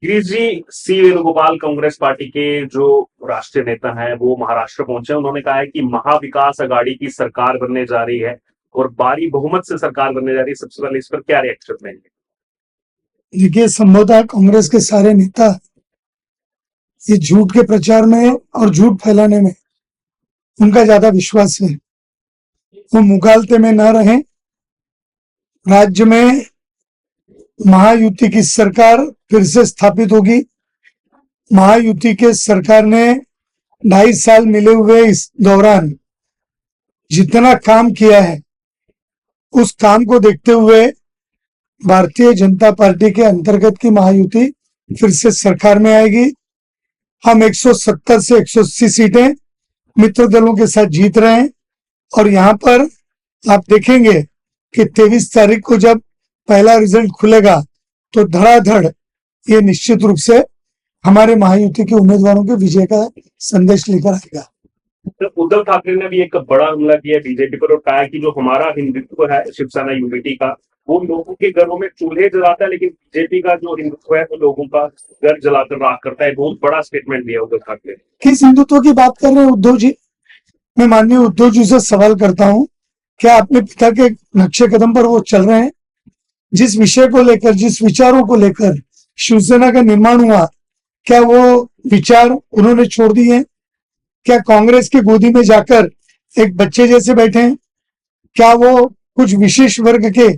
गिरीश जी, सी Venugopal Congress party के जो राष्ट्रीय नेता हैं वो महाराष्ट्र पहुंचे। उन्होंने कहा है कि महाविकास अघाड़ी की सरकार बनने जा रही है और भारी बहुमत से सरकार बनने जा रही है। सबसे पहले इस पर क्या रिएक्शन देंगे? देखिए, संभवतः कांग्रेस के सारे नेता ये झूठ के प्रचार में और झूठ फैलाने में उनका ज्यादा विश्वास है। वो मुगालते में न रहें। राज्य में महायुति की सरकार फिर से स्थापित होगी। महायुति के सरकार ने 2.5 साल मिले हुए इस दौरान जितना काम किया है, उस काम को देखते हुए भारतीय जनता पार्टी के अंतर्गत की महायुति फिर से सरकार में आएगी। हम 170 से 180 सीटें मित्र दलों के साथ जीत रहे हैं और यहाँ पर आप देखेंगे कि 23 तारीख को जब पहला रिजल्ट खुलेगा तो धड़ाधड़ ये निश्चित रूप से हमारे महायुति के उम्मीदवारों के विजय का संदेश लेकर आएगा। तो उद्धव ठाकरे ने भी एक बड़ा हमला किया बीजेपी पर और कहा कि जो हमारा हिंदुत्व है शिवसेना यूनिटी का, वो लोगों के घरों में चूल्हे जलाता है, लेकिन बीजेपी का जो हिंदुत्व है वो लोगों का घर जलाकर राख करता है। बहुत बड़ा स्टेटमेंट दिया उद्धव ठाकरे। किस हिंदुत्व की बात कर रहे हैं उद्धव जी? मैं माननीय उद्धव जी से सवाल करता हूं, क्या अपने पिता के नक्शे कदम पर वो चल रहे हैं? जिस विषय को लेकर, जिस विचारों को लेकर शिवसेना का निर्माण हुआ, क्या वो विचार उन्होंने छोड़ दिए हैं? क्या कांग्रेस की गोदी में जाकर एक बच्चे जैसे बैठे हैं? क्या वो कुछ विशेष वर्ग के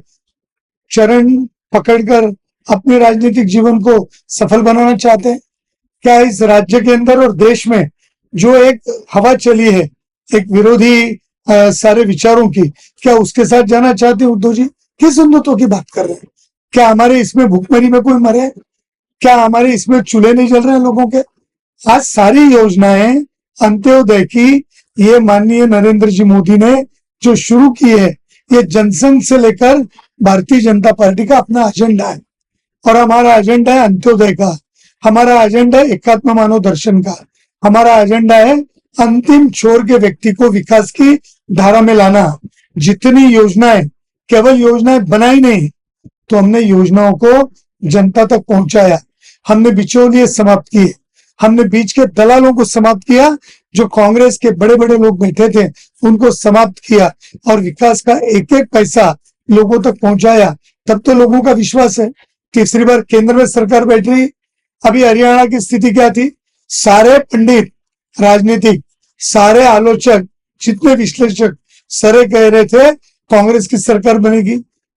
चरण पकड़कर अपने राजनीतिक जीवन को सफल बनाना चाहते हैं? क्या इस राज्य के अंदर और देश में जो एक हवा चली है, एक विरोधी सारे विचारों की, क्या उसके साथ जाना चाहते हैं उद्धव जी? किस हिंदुत्व की बात कर रहे हैं? क्या हमारे इसमें भूखमरी में कोई मरे? क्या हमारे इसमें चूल्हे नहीं जल रहे हैं लोगों के? आज सारी योजनाएं अंत्योदय की ये माननीय नरेंद्र जी मोदी ने जो शुरू की है, ये जनसंघ से लेकर भारतीय जनता पार्टी का अपना एजेंडा है और हमारा एजेंडा है अंत्योदय का, हमारा एजेंडा है एकात्म मानव दर्शन का, हमारा एजेंडा है अंतिम छोर के व्यक्ति को विकास की धारा में लाना। जितनी योजनाएं, केवल योजनाएं बनाई नहीं, तो हमने योजनाओं को जनता तक पहुंचाया। हमने बिचौलिए समाप्त किए, हमने बीच के दलालों को समाप्त किया, जो कांग्रेस के बड़े बड़े लोग बैठे थे उनको समाप्त किया और विकास का एक एक पैसा लोगों तक पहुंचाया। तब तो लोगों का विश्वास है। तीसरी बार केंद्र में सरकार बैठ रही। अभी हरियाणा की स्थिति क्या थी? सारे पंडित, राजनीतिक, सारे आलोचक, जितने विश्लेषक सारे कह रहे थे कांग्रेस की सरकार बनेगी,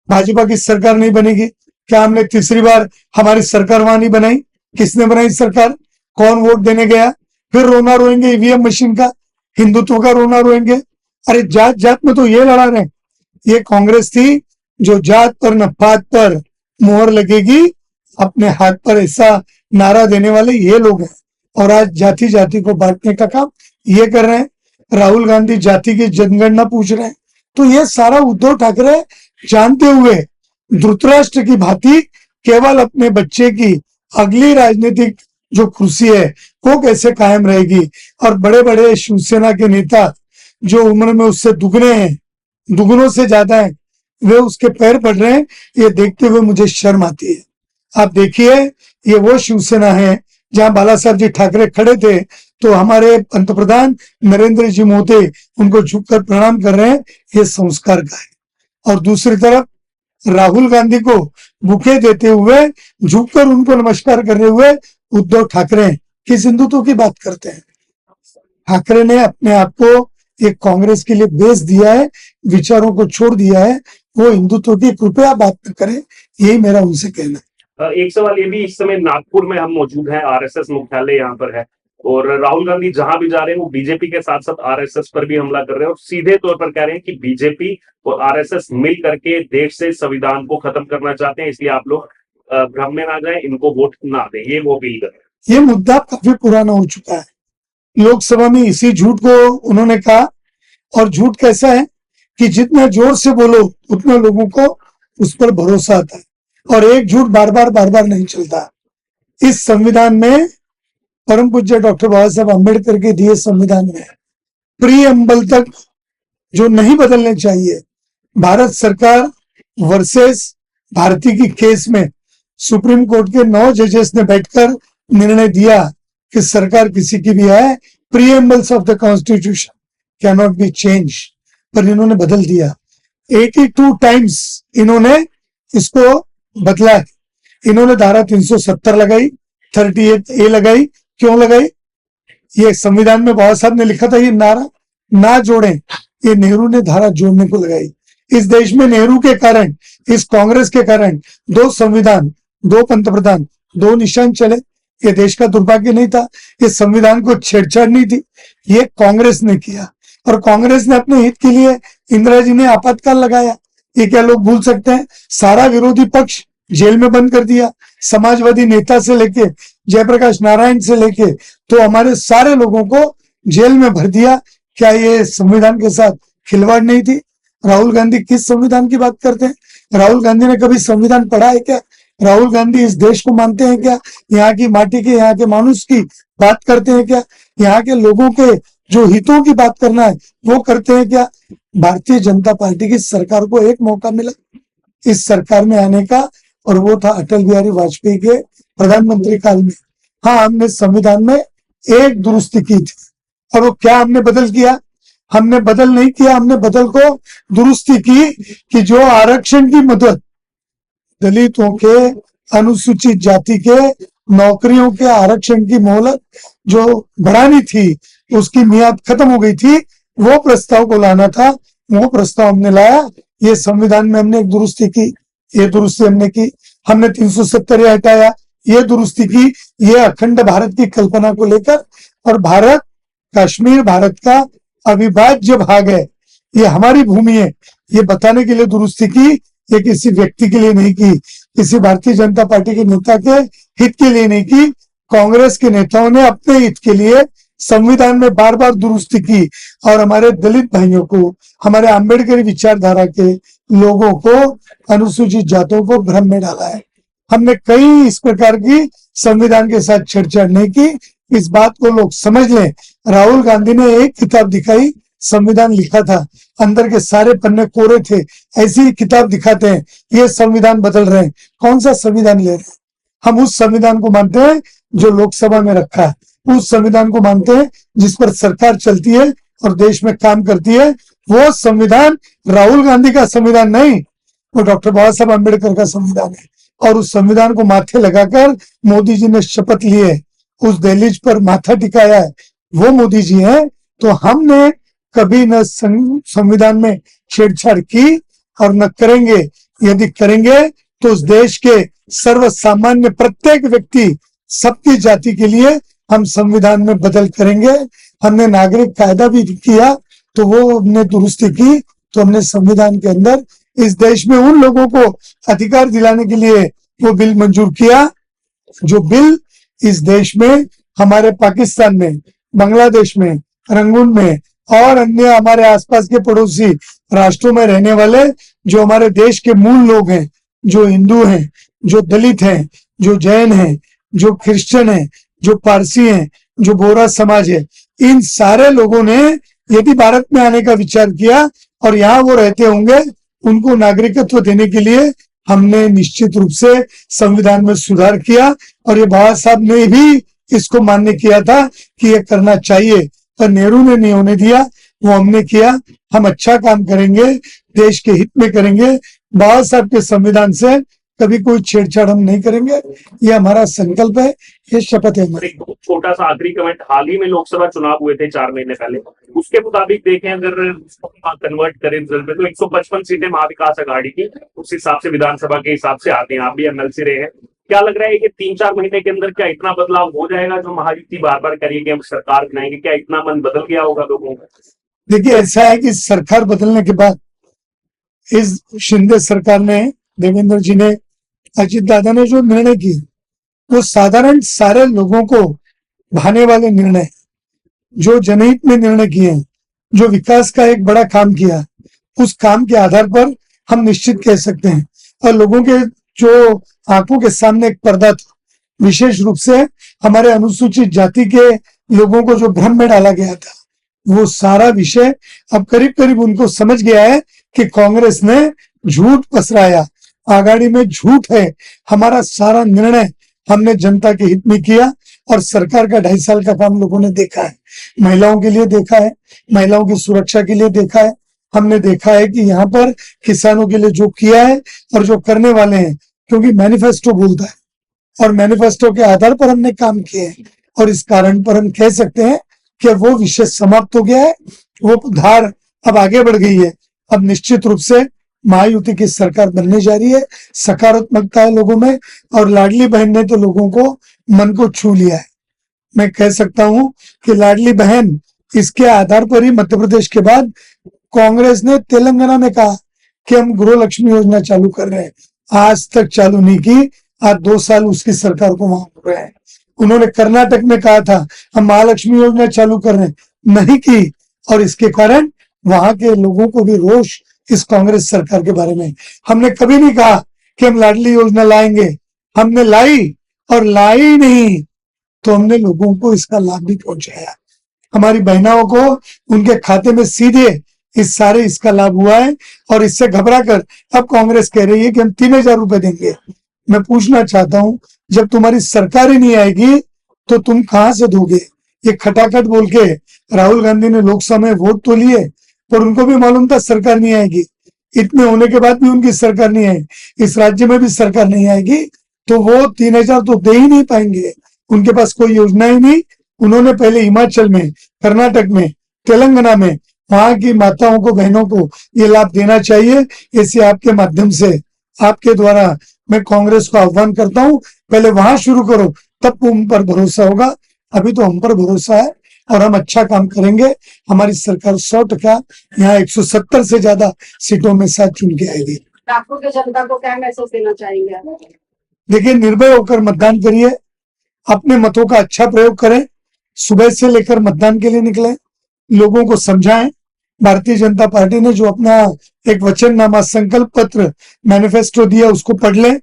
भाजपा की सरकार नहीं बनेगी। क्या हमने तीसरी बार हमारी सरकार वहां नहीं बनाई? किसने बनाई सरकार? कौन वोट देने गया? फिर रोना रोएंगे ईवीएम मशीन का, हिंदुत्व का रोना रोएंगे। अरे जात जात में तो ये लड़ा रहे। ये कांग्रेस थी जो जात पर न पात पर मोहर लगेगी, अपने हाथ पर ऐसा नारा देने वाले ये लोग हैं। और आज जाति जाति को बांटने का काम ये कर रहे हैं। राहुल गांधी जाति की जनगणना पूछ रहे हैं। तो ये सारा उद्धव ठाकरे जानते हुए धृतराष्ट्र की भांति केवल अपने बच्चे की अगली राजनीतिक जो कुर्सी है वो कैसे कायम रहेगी, और बड़े बड़े शिवसेना के नेता जो उम्र में उससे दुगने हैं, दुगनों से ज्यादा हैं, वे उसके पैर पड़ रहे हैं। ये देखते हुए मुझे शर्म आती है। आप देखिए, ये वो शिवसेना है जहां बाला साहब जी ठाकरे खड़े थे तो हमारे पंतप्रधान नरेंद्र जी मोदी उनको झुककर प्रणाम कर रहे हैं। ये संस्कार का है। और दूसरी तरफ राहुल गांधी को बुके देते हुए, झुककर उनको नमस्कार करने हुए उद्धव ठाकरे किस हिंदुत्व की बात करते हैं? ठाकरे ने अपने आप को एक कांग्रेस के लिए बेच दिया है, विचारों को छोड़ दिया है। वो हिंदुत्व की कृपया बात न करें, यही मेरा उनसे कहना है। एक सवाल ये भी, इस समय नागपुर में हम मौजूद हैं, आरएसएस मुख्यालय यहाँ पर है और राहुल गांधी जहां भी जा रहे हैं वो बीजेपी के साथ साथ आरएसएस पर भी हमला कर रहे हैं और सीधे तौर पर कह रहे हैं कि बीजेपी और आरएसएस मिल करके देश से संविधान को खत्म करना चाहते हैं, इसलिए आप लोग भ्रम में ना जाएं, इनको वोट ना दें। ये वो अपील कर रहे हैं। ये मुद्दा काफी पुराना हो चुका है। लोकसभा में इसी झूठ को उन्होंने कहा। और झूठ कैसा है कि जितना जोर से बोलो उतना लोगों को उस पर भरोसा आता है, और एक झूठ बार बार नहीं चलता। इस संविधान में, परम पूज्य डॉक्टर बाबा साहब अम्बेडकर के दिए संविधान में प्रीएम्बल तक जो नहीं बदलने चाहिए, भारत सरकार वर्सेस भारती की केस में सुप्रीम कोर्ट के 9 जजेस ने बैठकर निर्णय दिया कि सरकार किसी की भी है, preambles of the constitution can not be change, पर इन्होंने बदल दिया। 82 टाइम्स इन्होंने इसको बदला है। इन्होंने धारा 370 लगाई, 38A लगाई। क्यों लगाई? ये संविधान में बाबा साहब ने लिखा था ये नारा ना जोड़ें, ये नेहरू ने धारा जोड़ने को लगाई। इस देश में नेहरू के कारण, इस कांग्रेस के कारण 2 संविधान, 2 पंतप्रधान, 2 निशान चले। ये देश का दुर्भाग्य नहीं था, ये संविधान को छेड़छाड़ नहीं थी, ये कांग्रेस ने किया। और कांग्रेस ने अपने हित के लिए इंदिरा जी ने आपातकाल लगाया। ये क्या लोग भूल सकते हैं? सारा विरोधी पक्ष जेल में बंद कर दिया, समाजवादी नेता से लेके जयप्रकाश नारायण से लेके तो हमारे सारे लोगों को जेल में भर दिया। क्या ये संविधान के साथ खिलवाड़ नहीं थी? राहुल गांधी किस संविधान की बात करते हैं? राहुल गांधी ने कभी संविधान पढ़ा है क्या? राहुल गांधी इस देश को मानते हैं क्या? यहाँ की माटी के, यहाँ के मानुष की बात करते हैं क्या? यहाँ के लोगों के जो हितों की बात करना है वो करते हैं क्या? भारतीय जनता पार्टी की सरकार को एक मौका मिला इस सरकार में आने का, और वो था अटल बिहारी वाजपेयी के प्रधानमंत्री काल में। हाँ, हमने संविधान में एक दुरुस्ती की थी, और वो क्या हमने बदल किया? हमने बदल नहीं किया, हमने बदल को दुरुस्ती की कि जो आरक्षण की मदद दलितों के, अनुसूचित जाति के, नौकरियों के आरक्षण की मोहलत जो बढ़ानी थी, उसकी मियाद खत्म हो गई थी, वो प्रस्ताव को लाना था। वो प्रस्ताव हमने लाया, ये संविधान में हमने एक दुरुस्ती की, ये दुरुस्ती हमने की। हमने 370 हटाया, ये दुरुस्ती की, ये अखंड भारत की कल्पना को लेकर। और भारत, कश्मीर भारत का अविभाज्य भाग है, ये हमारी भूमि है, ये बताने के लिए दुरुस्ती की। ये किसी व्यक्ति के लिए नहीं की, किसी भारतीय जनता पार्टी के नेता के हित के लिए नहीं की। कांग्रेस के नेताओं ने अपने हित के लिए संविधान में बार बार दुरुस्ती की, और हमारे दलित भाइयों को, हमारे आम्बेडकरी विचारधारा के लोगों को, अनुसूचित जातों को भ्रम में डाला है। हमने कई इस प्रकार की संविधान के साथ छेड़छाड़ नहीं की, इस बात को लोग समझ लें। राहुल गांधी ने एक किताब दिखाई, संविधान लिखा था, अंदर के सारे पन्ने कोरे थे, ऐसी किताब दिखाते हैं, ये संविधान बदल रहे हैं। कौन सा संविधान ले रहे हैं? हम उस संविधान को मानते हैं जो लोकसभा में रखा है, उस संविधान को मानते हैं जिस पर सरकार चलती है और देश में काम करती है। वो संविधान राहुल गांधी का संविधान नहीं, वो डॉक्टर बाबा साहब अम्बेडकर का संविधान है। और उस संविधान को माथे लगाकर मोदी जी ने शपथ ली है, उस दहलीज पर माथा टिकाया है, वो मोदी जी हैं। तो हमने कभी न संविधान में छेड़छाड़ की और न करेंगे। यदि करेंगे तो उस देश के सर्व सामान्य प्रत्येक व्यक्ति, सबकी जाति के लिए हम संविधान में बदल करेंगे। हमने नागरिक कायदा भी किया, तो वो हमने दुरुस्ती की, तो हमने संविधान के अंदर इस देश में उन लोगों को अधिकार दिलाने के लिए वो बिल मंजूर किया, जो बिल इस देश में, हमारे पाकिस्तान में, बांग्लादेश में, रंगून में और अन्य हमारे आसपास के पड़ोसी राष्ट्रों में रहने वाले जो हमारे देश के मूल लोग हैं, जो हिंदू हैं, जो दलित हैं, जो जैन हैं, जो क्रिश्चियन हैं, जो पारसी हैं, जो बोरा समाज है, इन सारे लोगों ने यदि भारत में आने का विचार किया और यहाँ वो रहते होंगे, उनको नागरिकत्व देने के लिए हमने निश्चित रूप से संविधान में सुधार किया। और ये बाबा साहब ने भी इसको मान्य किया था कि ये करना चाहिए, पर नेहरू ने नहीं होने दिया, वो हमने किया। हम अच्छा काम करेंगे, देश के हित में करेंगे, बाबा साहब के संविधान से कभी कोई छेड़छाड़ हम नहीं करेंगे, ये हमारा संकल्प है, ये शपथ है हमारी। एक छोटा सा आखिरी कमेंट, हाल ही में लोकसभा चुनाव हुए थे 4 महीने पहले, उसके मुताबिक देखें अगर कन्वर्ट करें रिजल्ट में, तो 155 सीटें महाविकास आघाड़ी की उस हिसाब से विधानसभा के हिसाब से आते हैं। आप भी एमएलसी रहे हैं, क्या लग रहा है कि 3-4 महीने के अंदर क्या इतना बदलाव हो जाएगा? जो महायुति बार बार करिए कि हम सरकार बनाएंगे, क्या इतना मन बदल गया होगा लोगों का? देखिए, ऐसा है कि सरकार बदलने के बाद इस शिंदे सरकार ने, देवेंद्र जी ने, अजित दादा ने जो निर्णय किए, वो साधारण सारे लोगों को भाने वाले निर्णय, जो जनहित में निर्णय किए, जो विकास का एक बड़ा काम किया, उस काम के आधार पर हम निश्चित कह सकते हैं। और लोगों के जो आंखों के सामने एक पर्दा था, विशेष रूप से हमारे अनुसूचित जाति के लोगों को जो भ्रम में डाला गया था, वो सारा विषय अब करीब करीब उनको समझ गया है कि कांग्रेस ने झूठ पसराया, आघाड़ी में झूठ है। हमारा सारा निर्णय हमने जनता के हित में किया और सरकार का 2.5 साल का काम लोगों ने देखा है। महिलाओं के लिए देखा है, महिलाओं की सुरक्षा के लिए देखा है। हमने देखा है कि यहाँ पर किसानों के लिए जो किया है और जो करने वाले हैं, क्योंकि मैनिफेस्टो बोलता है और मैनिफेस्टो के आधार पर हमने काम किए हैं और इस कारण पर हम कह सकते हैं कि वो विषय समाप्त हो गया है, वो धार अब आगे बढ़ गई है। अब निश्चित रूप से महायुति की सरकार बनने जा रही है, सकारात्मकता है लोगों में और लाडली बहन ने तो लोगों को मन को छू लिया है। मैं कह सकता हूं कि लाडली बहन इसके आधार पर ही मध्य प्रदेश के बाद कांग्रेस ने तेलंगाना में कहा कि हम गृह लक्ष्मी योजना चालू कर रहे हैं, आज तक चालू नहीं की। आज 2 साल उसकी सरकार को वहां हो रहे हैं। उन्होंने कर्नाटक में कहा था हम महालक्ष्मी योजना चालू कर रहे हैं, नहीं की और इसके कारण वहां के लोगों को भी रोष इस कांग्रेस सरकार के बारे में। हमने कभी नहीं कहा कि हम लाडली योजना लाएंगे, हमने लाई और लाई नहीं तो हमने लोगों को इसका लाभ भी पहुंचाया। हमारी बहनाओं को उनके खाते में सीधे इसका लाभ हुआ है और इससे घबरा कर अब कांग्रेस कह रही है कि हम 3,000 रुपए देंगे। मैं पूछना चाहता हूं, जब तुम्हारी सरकार ही नहीं आएगी तो तुम कहां से दोगे? ये खटाखट बोल के राहुल गांधी ने लोकसभा में वोट तो लिए पर उनको भी मालूम था सरकार नहीं आएगी। इतने होने के बाद भी उनकी सरकार नहीं आई, इस राज्य में भी सरकार नहीं आएगी तो वो 3,000 तो दे ही नहीं पाएंगे। उनके पास कोई योजना ही नहीं। उन्होंने पहले हिमाचल में, कर्नाटक में, तेलंगाना में वहां की माताओं को, बहनों को ये लाभ देना चाहिए। ऐसे आपके माध्यम से, आपके द्वारा मैं कांग्रेस को आह्वान करता हूं, पहले वहां शुरू करो, तब उन पर भरोसा होगा। अभी तो हम पर भरोसा है और हम अच्छा काम करेंगे। हमारी सरकार 100% यहाँ 170 से ज्यादा सीटों में साथ चुन के आएगी। नागपुर की जनता को क्या मैसेज देना चाहेंगे आप? देखिए, निर्भय होकर मतदान करिए, अपने मतों का अच्छा प्रयोग करें, सुबह से लेकर मतदान के लिए निकले, लोगों को समझाएं। भारतीय जनता पार्टी ने जो अपना एक वचननामा, संकल्प पत्र, मैनिफेस्टो दिया उसको पढ़ लें।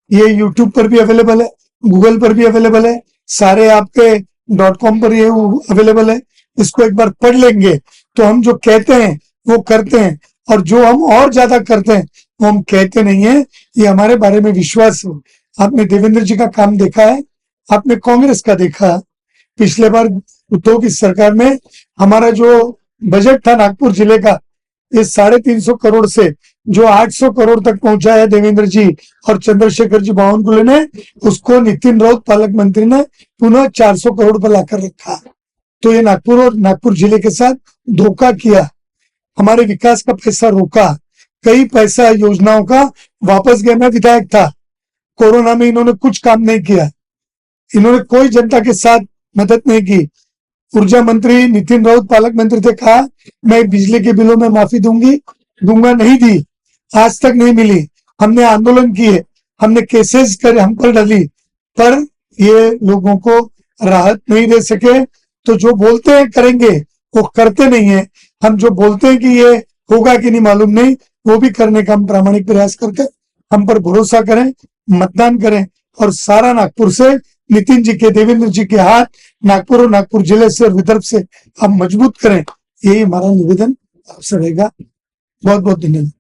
ये यूट्यूब पर भी अवेलेबल है, गूगल पर भी अवेलेबल है, सारे आपके .com पर ये अवेलेबल है। इसको एक बार पढ़ लेंगे तो हम जो कहते हैं वो करते हैं और जो हम और ज्यादा करते हैं वो हम कहते नहीं है। ये हमारे बारे में विश्वास है। आपने देवेंद्र जी का काम देखा है, आपने कांग्रेस का देखा। पिछले बार उद्धव की सरकार में हमारा जो बजट था नागपुर जिले का, ये 350 करोड़ से जो 800 करोड़ तक पहुंचा है देवेंद्र जी और चंद्रशेखर जी बावनकुले ने, उसको नितिन राउत पालक मंत्री ने पुनः 400 करोड़ पर लाकर रखा। तो ये नागपुर और नागपुर जिले के साथ धोखा किया, हमारे विकास का पैसा रोका, कई पैसा योजनाओं का वापस गया। मैं विधायक था, कोरोना में इन्होंने कुछ काम नहीं किया, इन्होंने कोई जनता के साथ मदद नहीं की। ऊर्जा मंत्री नितिन राउत पालक मंत्री थे, कहा मैं बिजली के बिलों में माफी दूंगा, नहीं दी, आज तक नहीं मिली। हमने आंदोलन किए, हमने केसेस करे, हम पर डाली, पर ये लोगों को राहत नहीं दे सके। तो जो बोलते हैं करेंगे वो करते नहीं है। हम जो बोलते हैं कि ये होगा कि नहीं मालूम नहीं, वो भी करने का हम प्रामाणिक प्रयास करते। हम पर भरोसा करें, मतदान करें और सारा नागपुर से नितिन जी के, देवेंद्र जी के हाथ नागपुर और नागपुर जिले से और विदर्भ से हम मजबूत करें, यही हमारा निवेदन आपसे रहेगा। बहुत बहुत धन्यवाद।